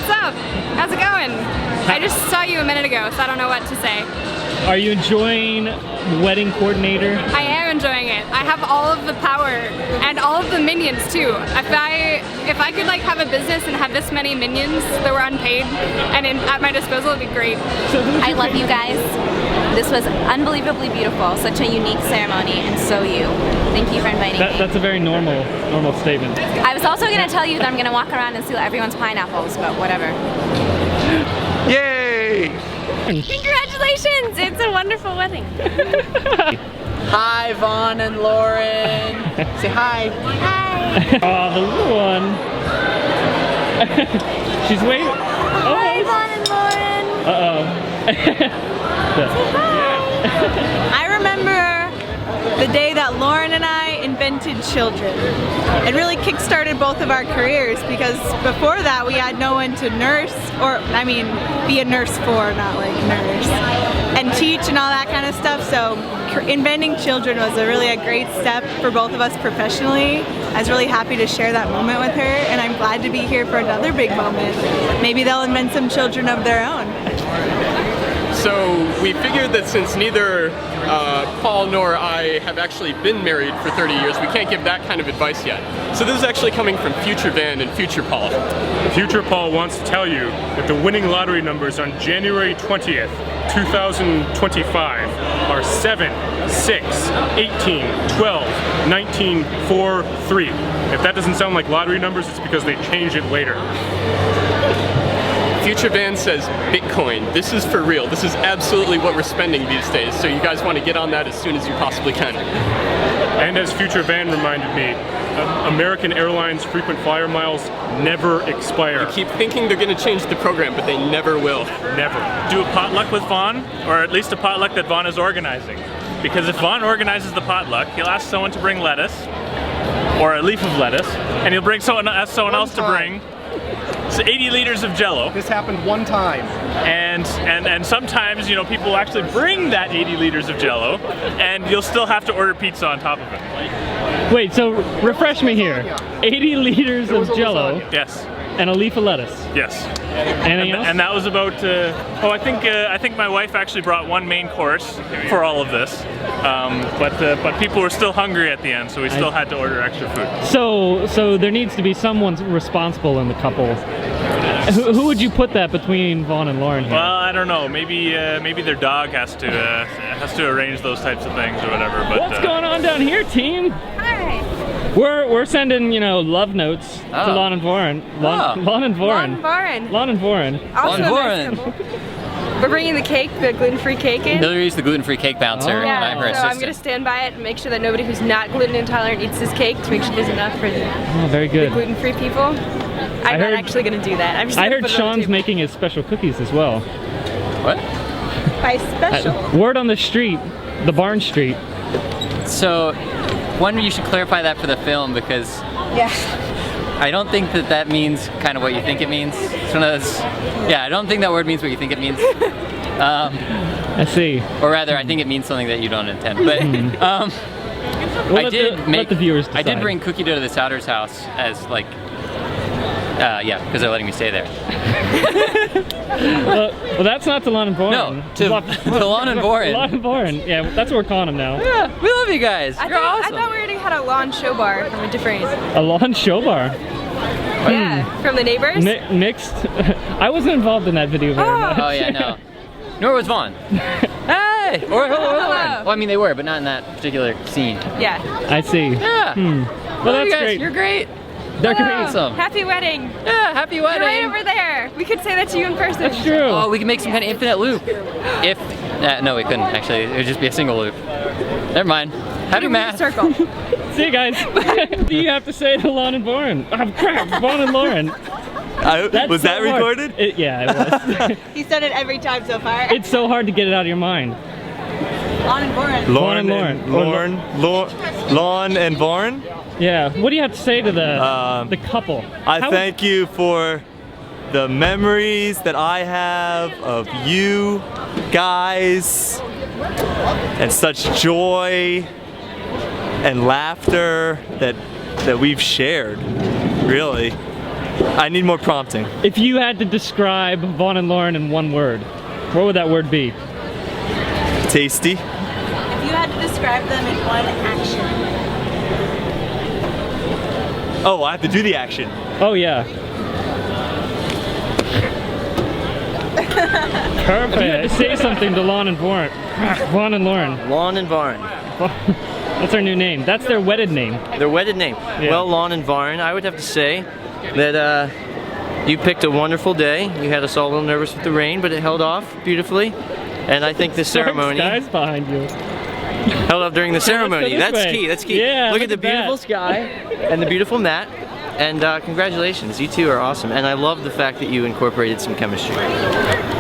What's up? How's it going? I just saw you a minute ago, so I don't know what to say. Are you enjoying wedding coordinator? I am enjoying it. I have all of the power and all of the minions too. If I could like have a business and have this many minions that were unpaid and at my disposal, it'd be great. I love you guys. This was unbelievably beautiful. Such a unique ceremony, and so you. Thank you for inviting me. That's a very normal statement. I was also going to tell you that I'm going to walk around and steal everyone's pineapples, but whatever. Yay! Congratulations! It's a wonderful wedding. Hi, Vaughn and Lauren. Say hi. Hi. Oh, the little one. She's waiting. Hi, Vaughn and Lauren. I remember the day that Lauren and I invented children. It really kick-started both of our careers because before that we had no one to nurse, be a nurse for, not like nurse, and teach and all that kind of stuff. So inventing children was really a great step for both of us professionally. I was really happy to share that moment with her, and I'm glad to be here for another big moment. Maybe they'll invent some children of their own. So we figured that since neither Paul nor I have actually been married for 30 years, we can't give that kind of advice yet. So this is actually coming from Future Van and Future Paul. Future Paul wants to tell you that the winning lottery numbers on January 20th, 2025 are 7, 6, 18, 12, 19, 4, 3. If that doesn't sound like lottery numbers, it's because they changed it later. Future Van says Bitcoin. This is for real. This is absolutely what we're spending these days. So you guys want to get on that as soon as you possibly can. And as Future Van reminded me, American Airlines frequent flyer miles never expire. You keep thinking they're going to change the program, but they never will. Never. Do a potluck with Vaughn, or at least a potluck that Vaughn is organizing. Because if Vaughn organizes the potluck, he'll ask someone to bring lettuce, or a leaf of lettuce, and he'll ask someone else to bring 80 liters of Jello. This happened one time. And sometimes, you know, people actually bring that 80 liters of Jello, and you'll still have to order pizza on top of it. Wait, so refresh me here. 80 liters of Jello. Yes. And a leaf of lettuce. Yes. Anything else? And that was about. I think my wife actually brought one main course for all of this, but people were still hungry at the end, so we still had to order extra food. So there needs to be someone responsible in the couple. Who would you put that between Vaughn and Lauren here? Well, I don't know. Maybe their dog has to arrange those types of things or whatever. But what's going on down here, team? Hi. We're sending, you know, love notes to Lon and Vaughn. Lon and Vaughn. Lon and Vaughn. Also, we're bringing the cake, the gluten-free cake in. Hillary's the gluten-free cake bouncer, and I'm her assistant. I'm going to stand by it and make sure that nobody who's not gluten intolerant eats this cake to make sure there's enough for very good. the gluten-free people. I'm not actually going to do that. I'm just I heard Sean's making his special cookies as well. What? By special? Word on the street, the Barn Street. So, one, you should clarify that for the film because I don't think that means kind of what you think it means. It's one of those, I don't think that word means what you think it means. I see. Or rather, I think it means something that you don't intend. But let the viewers decide. I did bring cookie dough to the Souders' house as like, because they're letting me stay there. well, that's not to Lon and Vaughn. No, to Lon and Vaughn. Lon and Vaughn. Yeah, that's what we're calling them now. Yeah, we love you guys. You're awesome. I thought we already had a lawn show bar from a different. A lawn show bar. Yeah, from the neighbors. Mixed. I wasn't involved in that video very much. Oh yeah, no. Nor was Vaughn. Hey! Or well, I mean, they were, but not in that particular scene. Yeah. I see. Yeah. Well, that's guys, great. You're great. They're great. Awesome. Happy wedding. Yeah, happy wedding. You're right over there. We could say that to you in person. That's true. Oh, we can make some kind of infinite loop. If no, we couldn't actually. It would just be a single loop. Never mind. Happy math. Circle. See you guys. What do you have to say to Lon and Vaughn? Oh crap, Vaughn and Lauren. Was that recorded? Yeah, it was. He's done it every time so far. It's so hard to get it out of your mind. Lon and Vaughn. Lon and Vaughn? Yeah. What do you have to say to the couple? I thank you for the memories that I have of you guys and such joy and laughter that we've shared, really. I need more prompting. If you had to describe Vaughn and Lauren in one word, what would that word be? Tasty. If you had to describe them in one action. Oh, I have to do the action. Oh yeah. Perfect. Say something to Lon and Vaughn. Vaughn and Lauren. Lon and Vaughn. That's our new name. That's their wedded name. Their wedded name. Yeah. Well, Lon and Vaughn, I would have to say that you picked a wonderful day. You had us all a little nervous with the rain, but it held off beautifully. And I think the ceremony Sky's behind you. held up during the ceremony. this That's way. key. That's key. Yeah, look at the that. beautiful sky and the beautiful mat. And congratulations, you two are awesome. And I love the fact that you incorporated some chemistry.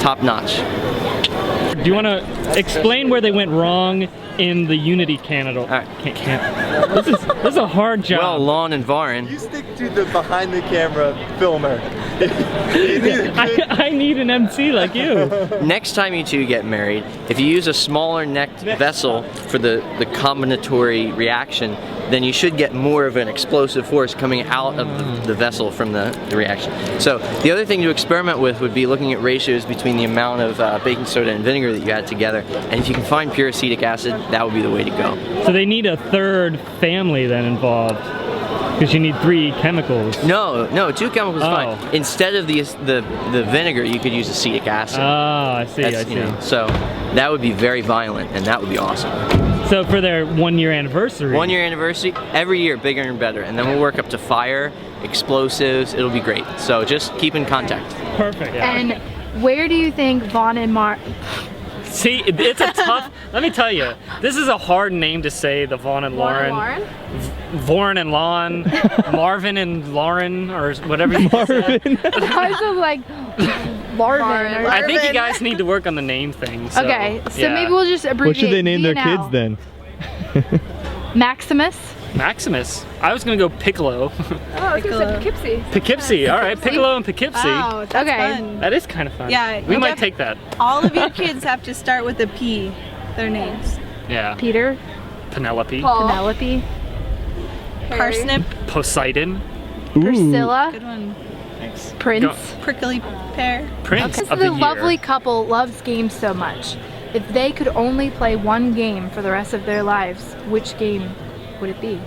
Top notch. Do you want to explain where they went wrong in the Unity Canada? All right. This is a hard job. Well, Lon and Vaughn. You stick to the behind the camera filmer. I need an MC like you. Next time you two get married, if you use a smaller necked vessel for the combinatory reaction, then you should get more of an explosive force coming out of the vessel from the reaction. So the other thing to experiment with would be looking at ratios between the amount of baking soda and vinegar that you add together. And if you can find pure acetic acid, that would be the way to go. So they need a third family then involved, because you need 3 chemicals. No, 2 chemicals is Oh. fine. Instead of the vinegar, you could use acetic acid. Oh, I see, I see. You know, so that would be very violent, and that would be awesome. So for their 1-year anniversary. 1-year anniversary, every year bigger and better, and then we'll work up to fire, explosives, it'll be great. So just keep in contact. Perfect. Yeah. And where do you think Vaughn and See, it's a tough, let me tell you, this is a hard name to say, the Vaughn and Lauren. Vaughn and Lon, Marvin and Lauren, or whatever you Marvin. I was like Marvin. I think you guys need to work on the name thing. So, Okay, so yeah. maybe we'll just abbreviate. What should they name their V&L. kids then? Maximus. Maximus. I was gonna go Piccolo. Oh, I was gonna say Poughkeepsie. Poughkeepsie. All right, Piccolo and Poughkeepsie. Wow, that's Okay. fun. That is kind of fun. Yeah, we you might def- take that. All of your kids have to start with a P, their names. Yeah. Peter. Penelope. Penelope. Parsnip, Poseidon. Priscilla. good one. Thanks. Prince. Prickly pear. Prince Because of the the year. lovely couple loves games so much. If they could only play one game for the rest of their lives, which game would it be?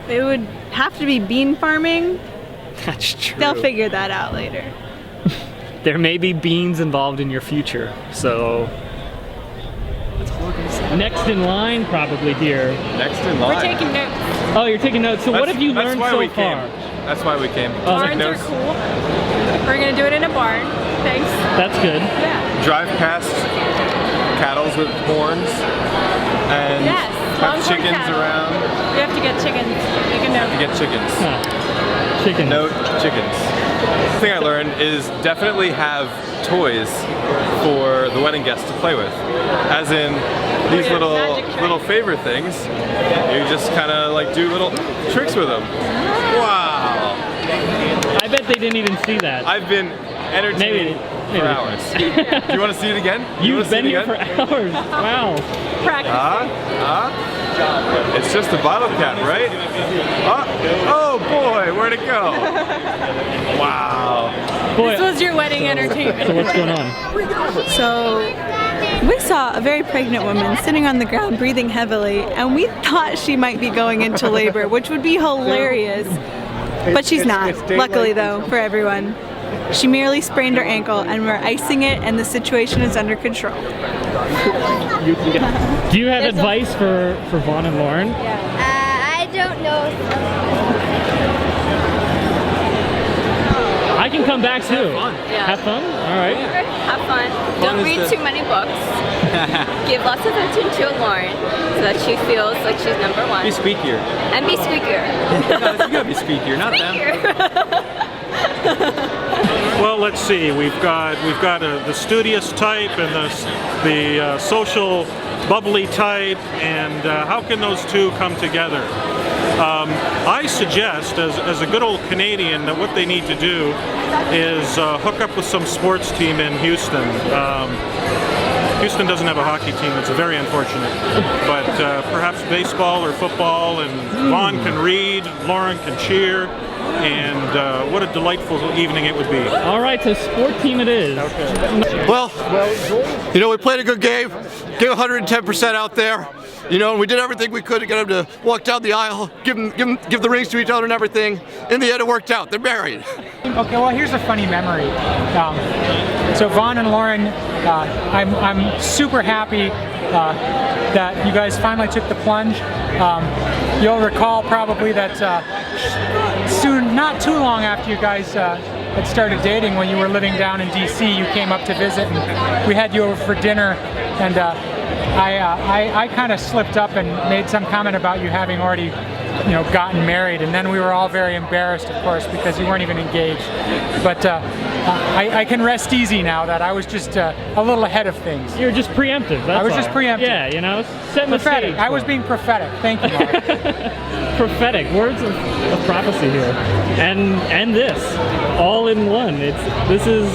It would have to be bean farming. That's true. They'll figure that out later. There may be beans involved in your future, so. Next in line, probably here. Next in line. We're taking notes. Oh, you're taking notes. So what have you learned so far? That's why we came. Oh, Barns are cool. We're gonna do it in a barn. Thanks. That's good. Yeah. Drive past cattle with horns and Yes. have Longhorn chickens cattle. around. You have to get chickens. You can know. To get chickens. Huh. Chicken. Note chickens. The thing I learned is definitely have toys for the wedding guests to play with. As in these yeah, little magic tricks. little favorite things. You just kind of like do little tricks with them. Wow. I bet they didn't even see that. I've been entertained Maybe. for hours. Do you want to see it again? You wanna You've see been it here again? for hours. Wow. Practice. It's just a bottle cap, right? Oh boy, where'd it go? Wow. Boy, This was your wedding entertainment. so what's going on? So we saw a very pregnant woman sitting on the ground breathing heavily, and we thought she might be going into labor, which would be hilarious. But she's not, luckily though, for everyone. She merely sprained her ankle and we're icing it and the situation is under control. Do you have advice for Vaughn and Lauren? I don't know. I can come back too. Yeah. Have fun? All right. Have fun. Don't read too many books. Give lots of attention to Lauren so that she feels like she's number one. Be squeakier. And be squeakier. You gotta be squeakier, not them. Well, let's see. We've got the studious type and the social, bubbly type, and how can those two come together? I suggest, as a good old Canadian, that what they need to do is hook up with some sports team in Houston. Houston doesn't have a hockey team. It's very unfortunate. But perhaps baseball or football, and Vaughn can read, Lauren can cheer. and what a delightful evening it would be. All right, so sport team it is. Okay. Well, you know, we played a good game, gave 110% out there. You know, and we did everything we could to get them to walk down the aisle, give the rings to each other and everything. In the end, it worked out. They're married. Okay, well, here's a funny memory. So Vaughn and Lauren, I'm super happy that you guys finally took the plunge. You'll recall probably that soon, not too long after you guys had started dating, when you were living down in DC, you came up to visit and we had you over for dinner, and I kind of slipped up and made some comment about you having already, you know, gotten married, and then we were all very embarrassed, of course, because you weren't even engaged. But I can rest easy now that I was just a little ahead of things. You were just preemptive. That's I was all. just preemptive. Yeah, you know, setting the prophetic. stage. I was being prophetic. Thank you, Mark. Prophetic words of prophecy here, and this all in one. This is,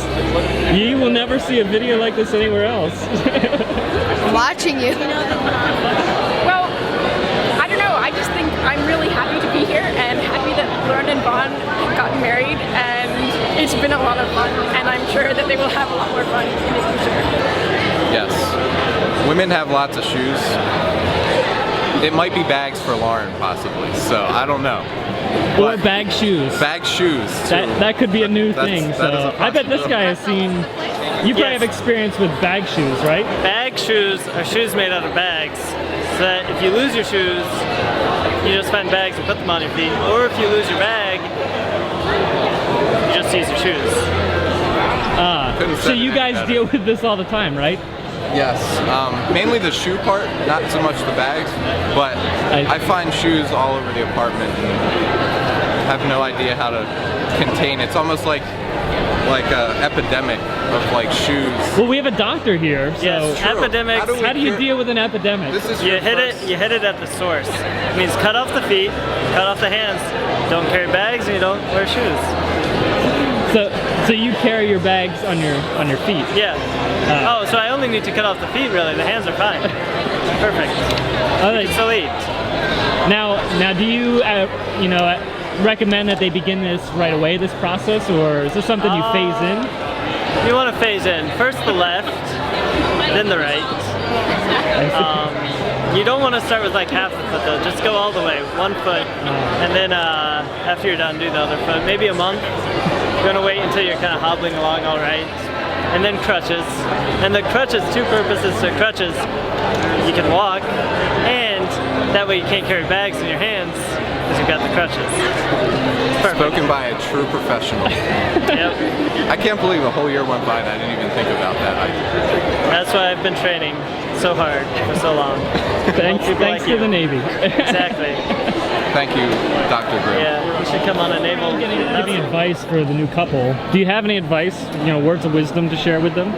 you will never see a video like this anywhere else. I'm watching you. Well, I don't know. I just think I'm really happy to be here and happy that Lauren and Vaughn got married, and it's been a lot of fun, and I'm sure that they will have a lot more fun in the future. Yes. Women have lots of shoes. It might be bags for Lauren, possibly, so I don't know. Or bag shoes. Bag shoes. That could be a new thing. So I bet this guy has seen. You probably have experience with bag shoes, right? Bag shoes are shoes made out of bags, so that if you lose your shoes, you just find bags and put them on your feet. Or if you lose your bag, you just use your shoes. So you guys deal with this all the time, right? Yes, mainly the shoe part, not so much the bags, but I find shoes all over the apartment and have no idea how to contain. It's almost like an epidemic of like shoes. Well, we have a doctor here. So Yes, epidemics. How do you deal with an epidemic? You hit it at the source. It means cut off the feet, cut off the hands. Don't carry bags, and you don't wear shoes. So you carry your bags on your feet. Yeah. So I only need to cut off the feet, really. The hands are fine. Perfect. You can still eat. Now, do you recommend that they begin this right away, this process, or is this something you phase in? You want to phase in. First the left, then the right. You don't want to start with like half the foot though. Just go all the way, 1 foot, and then after you're done, do the other foot. Maybe a month. You're gonna wait until you're kind of hobbling along all right, and then crutches. And the crutches, two purposes to crutches. You can walk, and that way you can't carry bags in your hands because you've got the crutches. Spoken by a true professional. Yep. I can't believe a whole year went by and I didn't even think about that. That's why I've been training so hard for so long. Thanks to the Navy. Exactly. Thank you, Dr. Grimm. Yeah, you should come on a naval. Giving advice for the new couple. Do you have any advice, words of wisdom to share with them?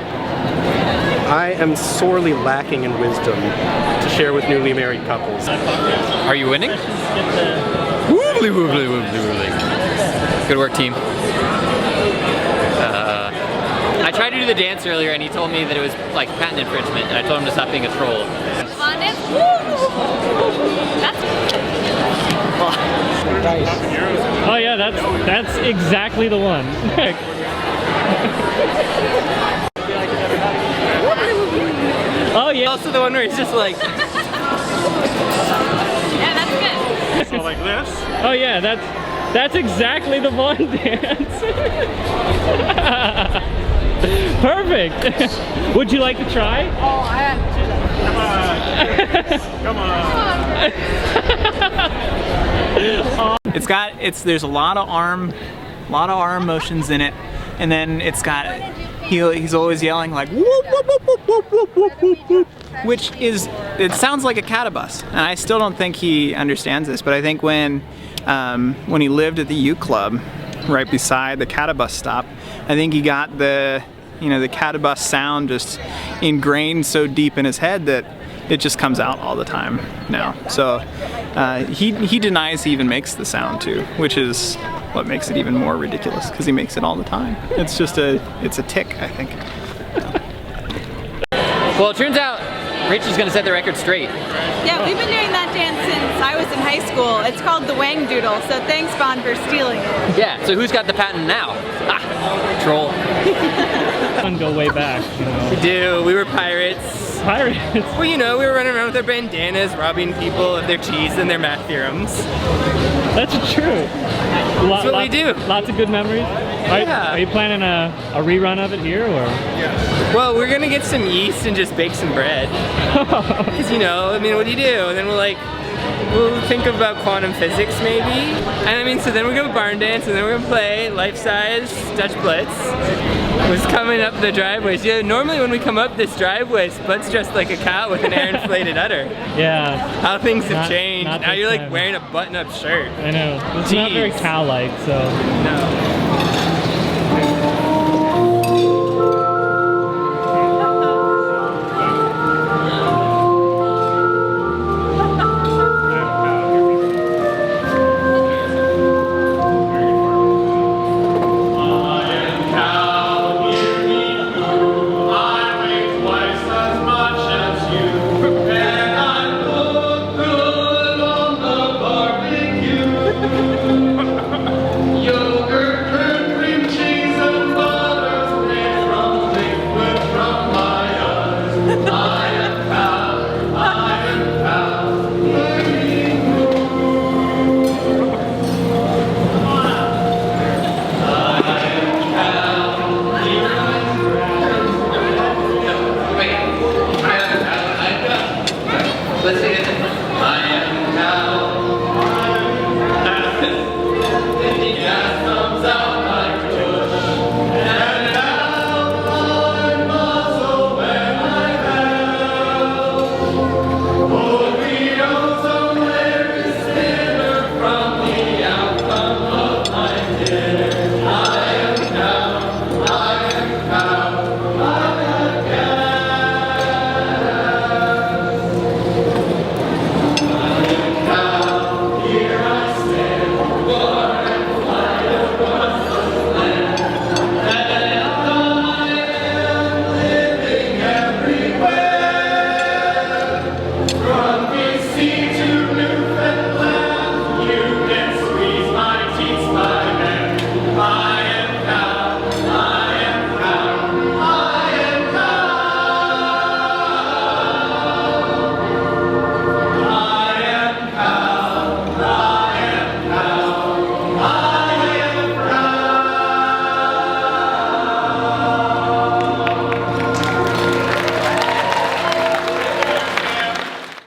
I am sorely lacking in wisdom to share with newly married couples. Are you winning? Woobly, woobly, woobly, woobly. Good work, team. I tried to do the dance earlier and he told me that it was like patent infringement, and I told him to stop being a troll. Oh yeah, that's exactly the one. Oh yeah. Also the one where he's just like. Yeah, that's good. So like this? Oh yeah, that's exactly the Vaughn dance. Perfect. Would you like to try? Oh, I have to do that. Come on. There's a lot of arm motions in it, and then it's got, he's always yelling like whoop, whoop, whoop, whoop, whoop, whoop, whoop, whoop, whoop, which is, it sounds like a catabus, and I still don't think he understands this, but I think when he lived at the U Club right beside the catabus stop, I think he got the catabus sound just ingrained so deep in his head that it just comes out all the time now. So he denies he even makes the sound too, which is what makes it even more ridiculous because he makes it all the time. It's just it's a tick, I think. Well, it turns out Rachel's gonna set the record straight. Yeah, we've been doing that dance since I was in high school. It's called the Wang Doodle, so thanks Vaughn for stealing it. Yeah, so who's got the patent now? Ah, troll. Go way back, you know. We do. We were pirates. Pirates? Well, you know, we were running around with our bandanas, robbing people of their cheese and their math theorems. That's true. That's what we do. Lots of good memories. Are you planning a rerun of it here, or? Well, we're gonna get some yeast and just bake some bread. Because, you know, I mean, what do you do? And then we'll think about quantum physics maybe. And I mean, so then we're gonna barn dance, and then we're gonna play life-size Dutch Blitz. Was coming up the driveways. Yeah, normally when we come up this driveway, Spud's dressed like a cow with an air-inflated udder. Yeah. How things have changed. not Now this you're like time. wearing a button-up shirt. I know. It's not very cow-like, so. No.